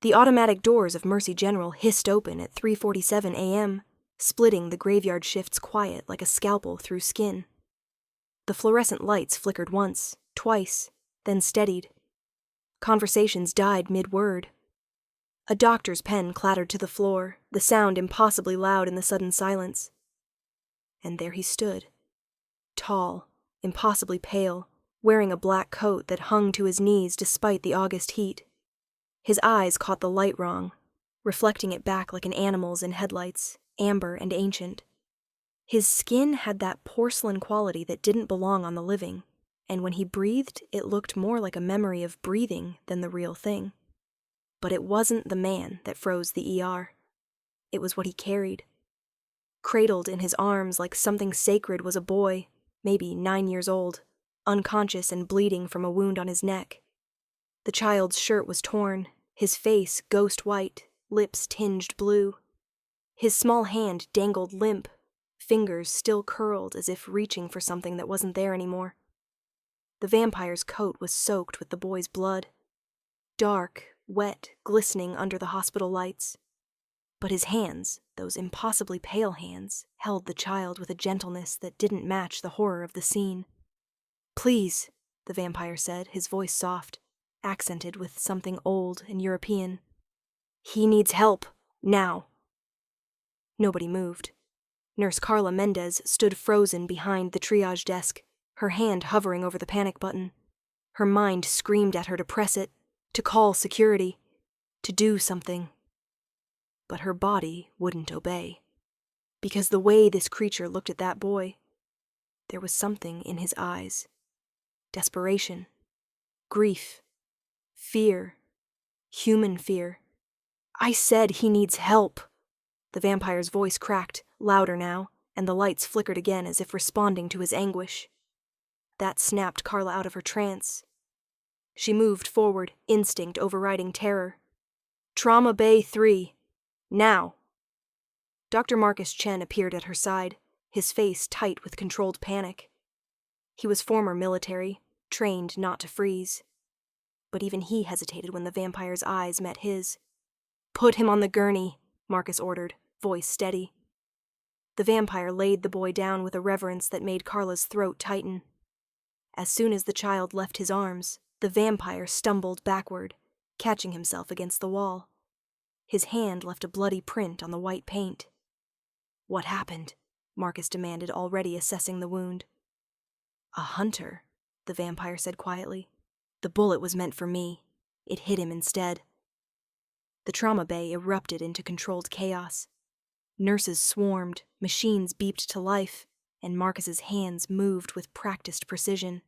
The automatic doors of Mercy General hissed open at 3:47 a.m., splitting the graveyard shift's quiet like a scalpel through skin. The fluorescent lights flickered once, twice, then steadied. Conversations died mid-word. A doctor's pen clattered to the floor, the sound impossibly loud in the sudden silence. And there he stood, tall, impossibly pale, wearing a black coat that hung to his knees despite the August heat. His eyes caught the light wrong, reflecting it back like an animal's in headlights, amber and ancient. His skin had that porcelain quality that didn't belong on the living, and when he breathed, it looked more like a memory of breathing than the real thing. But it wasn't the man that froze the ER. It was what he carried. Cradled in his arms like something sacred was a boy, maybe 9 years old, unconscious and bleeding from a wound on his neck. The child's shirt was torn, his face ghost white, lips tinged blue. His small hand dangled limp, fingers still curled as if reaching for something that wasn't there anymore. The vampire's coat was soaked with the boy's blood, dark, wet, glistening under the hospital lights. But his hands, those impossibly pale hands, held the child with a gentleness that didn't match the horror of the scene. "Please," the vampire said, his voice soft, accented with something old and European. "He needs help, now." Nobody moved. Nurse Carla Mendez stood frozen behind the triage desk, her hand hovering over the panic button. Her mind screamed at her to press it, to call security, to do something. But her body wouldn't obey. Because the way this creature looked at that boy, there was something in his eyes. Desperation, grief, fear, human fear. "I said he needs help." The vampire's voice cracked, louder now, and the lights flickered again as if responding to his anguish. That snapped Carla out of her trance. She moved forward, instinct overriding terror. "Trauma Bay 3. Now." Dr. Marcus Chen appeared at her side, his face tight with controlled panic. He was former military, trained not to freeze. But even he hesitated when the vampire's eyes met his. "Put him on the gurney," Marcus ordered, voice steady. The vampire laid the boy down with a reverence that made Carla's throat tighten. As soon as the child left his arms, the vampire stumbled backward, catching himself against the wall. His hand left a bloody print on the white paint. "What happened?" Marcus demanded, already assessing the wound. "A hunter," the vampire said quietly. "The bullet was meant for me. It hit him instead." The trauma bay erupted into controlled chaos. Nurses swarmed, machines beeped to life, and Marcus's hands moved with practiced precision.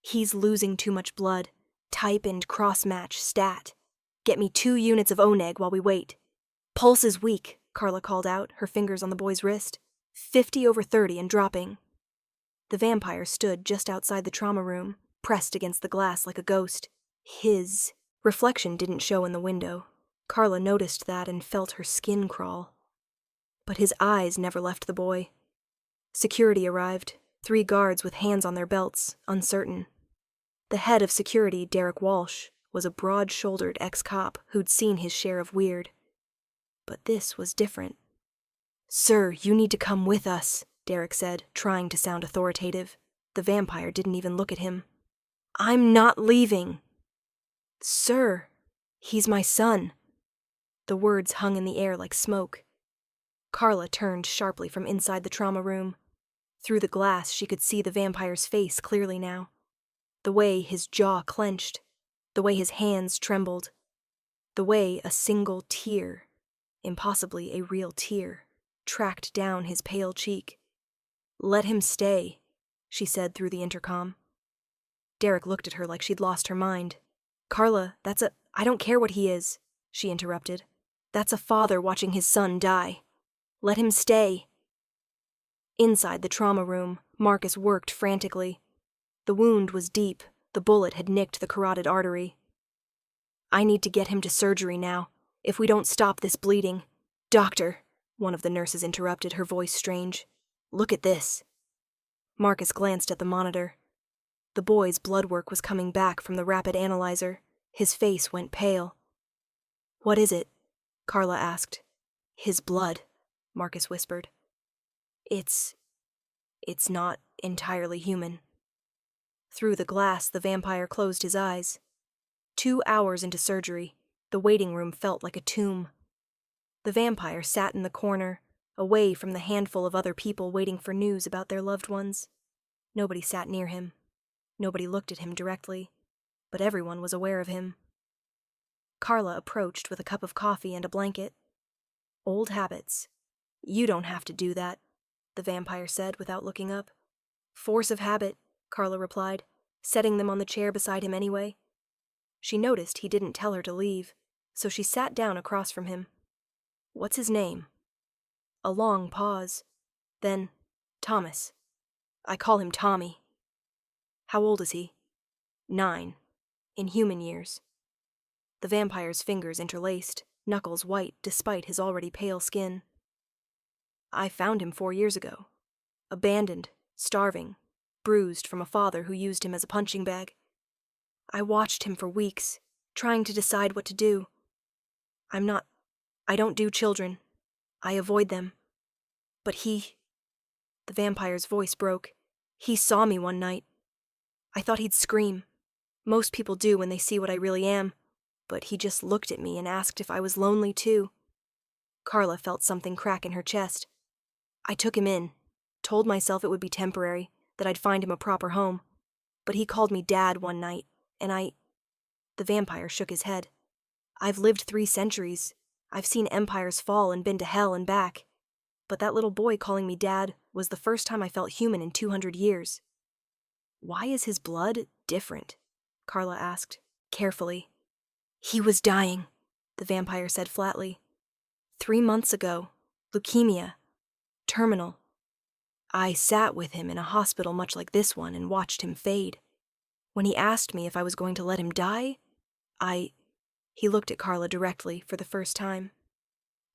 "He's losing too much blood. Type and cross-match stat. Get me 2 units of oneg while we wait." "Pulse is weak," Carla called out, her fingers on the boy's wrist. 50/30 and dropping. The vampire stood just outside the trauma room, pressed against the glass like a ghost. His reflection didn't show in the window. Carla noticed that and felt her skin crawl. But his eyes never left the boy. Security arrived, 3 guards with hands on their belts, uncertain. The head of security, Derek Walsh, was a broad-shouldered ex-cop who'd seen his share of weird. But this was different. "Sir, you need to come with us," Derek said, trying to sound authoritative. The vampire didn't even look at him. "I'm not leaving." "Sir, he's my son." The words hung in the air like smoke. Carla turned sharply from inside the trauma room. Through the glass, she could see the vampire's face clearly now. The way his jaw clenched, the way his hands trembled, the way a single tear, impossibly a real tear, tracked down his pale cheek. "Let him stay," she said through the intercom. Derek looked at her like she'd lost her mind. "Carla, I don't care what he is," she interrupted. "That's a father watching his son die. Let him stay." Inside the trauma room, Marcus worked frantically. The wound was deep. The bullet had nicked the carotid artery. "I need to get him to surgery now, if we don't stop this bleeding." "Doctor," one of the nurses interrupted, her voice strange. "Look at this." Marcus glanced at the monitor. The boy's blood work was coming back from the rapid analyzer. His face went pale. What is it? Carla asked. His blood, Marcus whispered. It's not entirely human. Through the glass, the vampire closed his eyes. 2 hours into surgery, the waiting room felt like a tomb. The vampire sat in the corner, away from the handful of other people waiting for news about their loved ones. Nobody sat near him. Nobody looked at him directly, but everyone was aware of him. Carla approached with a cup of coffee and a blanket. Old habits. You don't have to do that, the vampire said without looking up. Force of habit, Carla replied, setting them on the chair beside him anyway. She noticed he didn't tell her to leave, so she sat down across from him. What's his name? A long pause. Then, Thomas. I call him Tommy. How old is he? 9. In human years. The vampire's fingers interlaced, knuckles white despite his already pale skin. I found him 4 years ago. Abandoned, starving, bruised from a father who used him as a punching bag. I watched him for weeks, trying to decide what to do. I don't do children. I avoid them. But the vampire's voice broke. He saw me one night. I thought he'd scream. Most people do when they see what I really am. But he just looked at me and asked if I was lonely too. Carla felt something crack in her chest. I took him in, told myself it would be temporary, that I'd find him a proper home. But he called me Dad one night, and The vampire shook his head. I've lived 3 centuries. I've seen empires fall and been to hell and back. But that little boy calling me Dad was the first time I felt human in 200 years. Why is his blood different? Carla asked, carefully. He was dying, the vampire said flatly. 3 months ago, leukemia. Terminal. I sat with him in a hospital much like this one and watched him fade. When he asked me if I was going to let him die, He looked at Carla directly for the first time.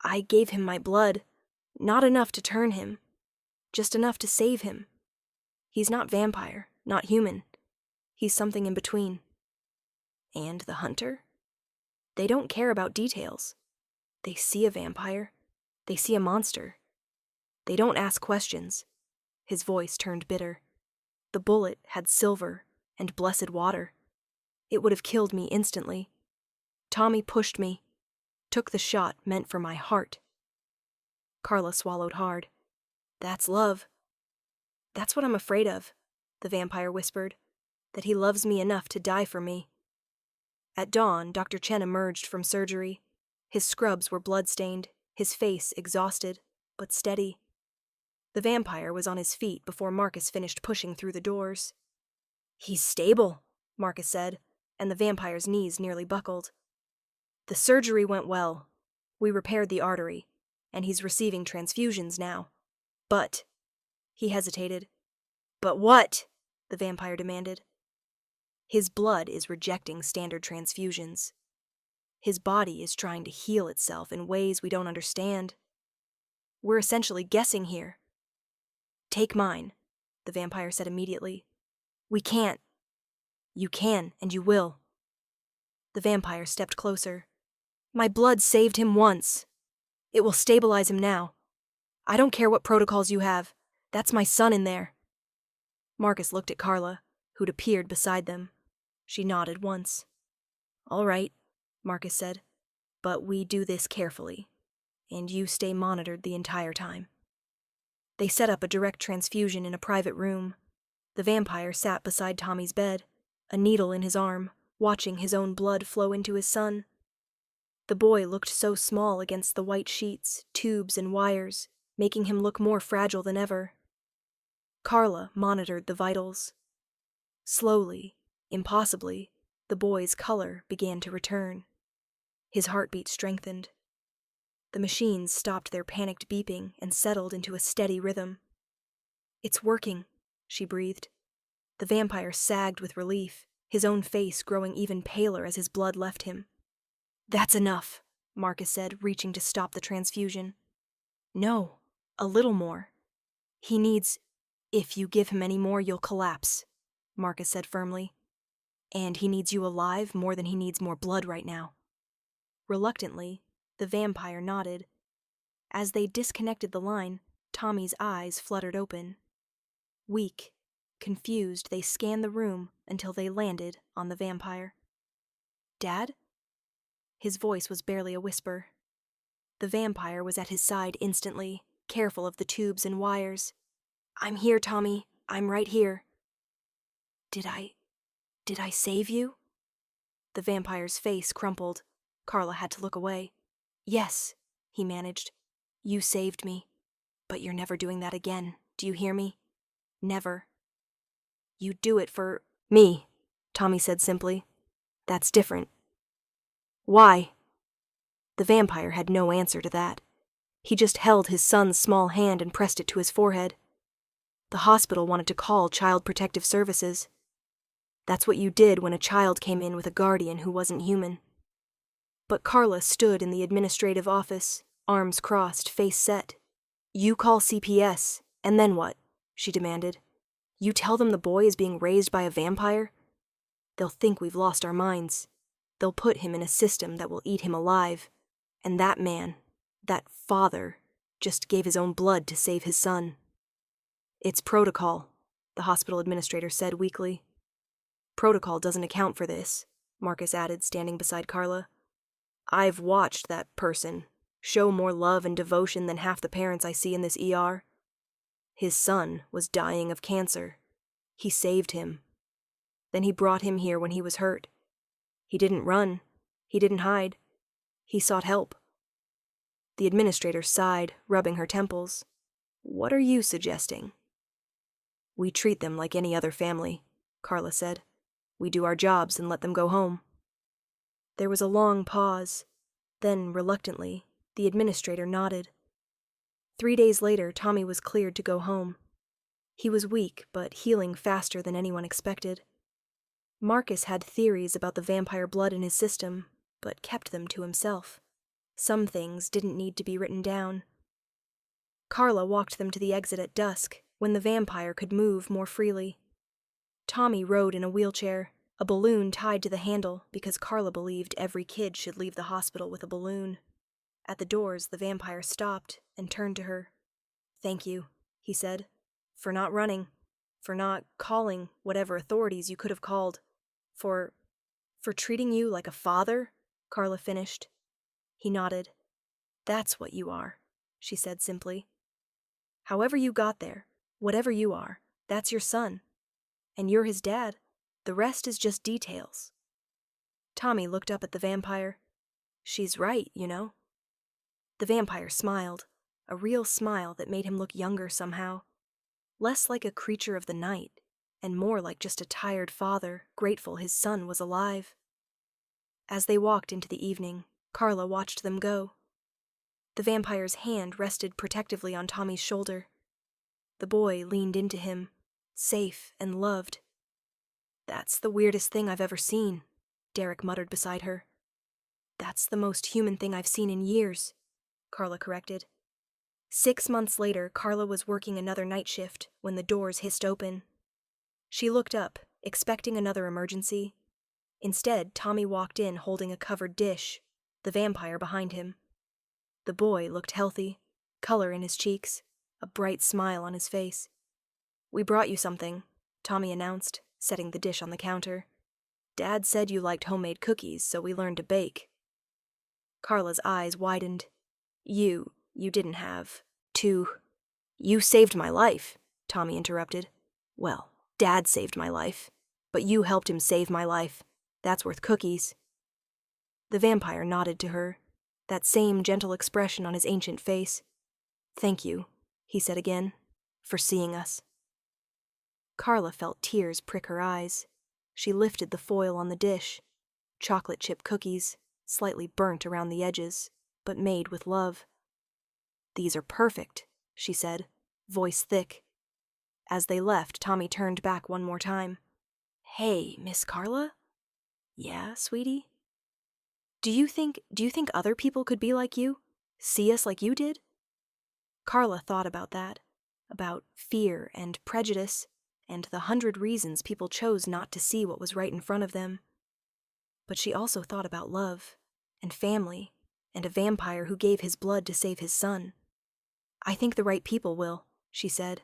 I gave him my blood, not enough to turn him, just enough to save him. He's not vampire, not human. He's something in between. And the hunter? They don't care about details. They see a vampire. They see a monster. They don't ask questions. His voice turned bitter. The bullet had silver and blessed water. It would have killed me instantly. Tommy pushed me, took the shot meant for my heart. Carla swallowed hard. That's love. That's what I'm afraid of, the vampire whispered, that he loves me enough to die for me. At dawn, Dr. Chen emerged from surgery. His scrubs were blood-stained, his face exhausted, but steady. The vampire was on his feet before Marcus finished pushing through the doors. He's stable, Marcus said, and the vampire's knees nearly buckled. The surgery went well. We repaired the artery, and he's receiving transfusions now. But, he hesitated. But what? The vampire demanded. His blood is rejecting standard transfusions. His body is trying to heal itself in ways we don't understand. We're essentially guessing here. Take mine, the vampire said immediately. We can't. You can, and you will. The vampire stepped closer. My blood saved him once. It will stabilize him now. I don't care what protocols you have. That's my son in there. Marcus looked at Carla, who'd appeared beside them. She nodded once. All right, Marcus said, but we do this carefully, and you stay monitored the entire time. They set up a direct transfusion in a private room. The vampire sat beside Tommy's bed, a needle in his arm, watching his own blood flow into his son. The boy looked so small against the white sheets, tubes, and wires, making him look more fragile than ever. Carla monitored the vitals. Slowly, impossibly, the boy's color began to return. His heartbeat strengthened. The machines stopped their panicked beeping and settled into a steady rhythm. It's working, she breathed. The vampire sagged with relief, his own face growing even paler as his blood left him. That's enough, Marcus said, reaching to stop the transfusion. No, a little more. He needs... If you give him any more, you'll collapse, Marcus said firmly. And he needs you alive more than he needs more blood right now. Reluctantly, the vampire nodded. As they disconnected the line, Tommy's eyes fluttered open. Weak, confused, they scanned the room until they landed on the vampire. "Dad?" His voice was barely a whisper. The vampire was at his side instantly, careful of the tubes and wires. "I'm here, Tommy. I'm right here." Did I save you?" The vampire's face crumpled. Carla had to look away. "Yes," he managed. "You saved me. But you're never doing that again. Do you hear me? Never." "You'd do it for me," Tommy said simply. "That's different." "Why?" The vampire had no answer to that. He just held his son's small hand and pressed it to his forehead. "The hospital wanted to call Child Protective Services. That's what you did when a child came in with a guardian who wasn't human." But Carla stood in the administrative office, arms crossed, face set. "You call CPS, and then what?" she demanded. "You tell them the boy is being raised by a vampire? They'll think we've lost our minds. They'll put him in a system that will eat him alive. And that man, that father, just gave his own blood to save his son." "It's protocol," the hospital administrator said weakly. "Protocol doesn't account for this," Marcus added, standing beside Carla. "I've watched that person show more love and devotion than half the parents I see in this ER. His son was dying of cancer. He saved him. Then he brought him here when he was hurt. He didn't run. He didn't hide. He sought help." The administrator sighed, rubbing her temples. "What are you suggesting?" "We treat them like any other family," Carla said. "We do our jobs and let them go home." There was a long pause. Then, reluctantly, the administrator nodded. 3 days later, Tommy was cleared to go home. He was weak, but healing faster than anyone expected. Marcus had theories about the vampire blood in his system, but kept them to himself. Some things didn't need to be written down. Carla walked them to the exit at dusk, when the vampire could move more freely. Tommy rode in a wheelchair, a balloon tied to the handle because Carla believed every kid should leave the hospital with a balloon. At the doors, the vampire stopped and turned to her. "Thank you," he said, "for not running, for not calling whatever authorities you could have called, for treating you like a father," Carla finished. He nodded. "That's what you are," she said simply. "However you got there, whatever you are, that's your son. And you're his dad. The rest is just details." Tommy looked up at the vampire. "She's right, you know." The vampire smiled, a real smile that made him look younger somehow. Less like a creature of the night, and more like just a tired father, grateful his son was alive. As they walked into the evening, Carla watched them go. The vampire's hand rested protectively on Tommy's shoulder. The boy leaned into him, safe and loved. "That's the weirdest thing I've ever seen," Derek muttered beside her. "That's the most human thing I've seen in years," Carla corrected. 6 months later, Carla was working another night shift when the doors hissed open. She looked up, expecting another emergency. Instead, Tommy walked in holding a covered dish, the vampire behind him. The boy looked healthy, color in his cheeks, a bright smile on his face. "We brought you something," Tommy announced, setting the dish on the counter. "Dad said you liked homemade cookies, so we learned to bake." Carla's eyes widened. You didn't have to." "You saved my life," Tommy interrupted. "Well, Dad saved my life, but you helped him save my life. That's worth cookies." The vampire nodded to her, that same gentle expression on his ancient face. "Thank you," he said again, "for seeing us." Carla felt tears prick her eyes. She lifted the foil on the dish. Chocolate chip cookies, slightly burnt around the edges, but made with love. "These are perfect," she said, voice thick. As they left, Tommy turned back one more time. "Hey, Miss Carla?" "Yeah, sweetie?" Do you think other people could be like you? See us like you did?" Carla thought about that, about fear and prejudice, and the 100 reasons people chose not to see what was right in front of them. But she also thought about love, and family, and a vampire who gave his blood to save his son. I think the right people will, she said.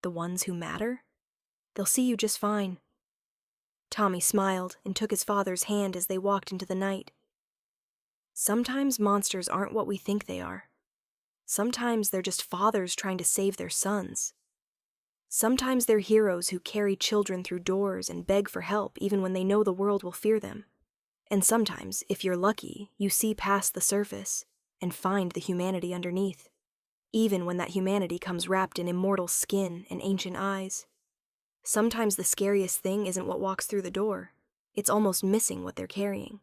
The ones who matter? They'll see you just fine. Tommy smiled and took his father's hand as they walked into the night. Sometimes monsters aren't what we think they are. Sometimes they're just fathers trying to save their sons. Sometimes they're heroes who carry children through doors and beg for help even when they know the world will fear them. And sometimes, if you're lucky, you see past the surface and find the humanity underneath, even when that humanity comes wrapped in immortal skin and ancient eyes. Sometimes the scariest thing isn't what walks through the door. It's almost missing what they're carrying.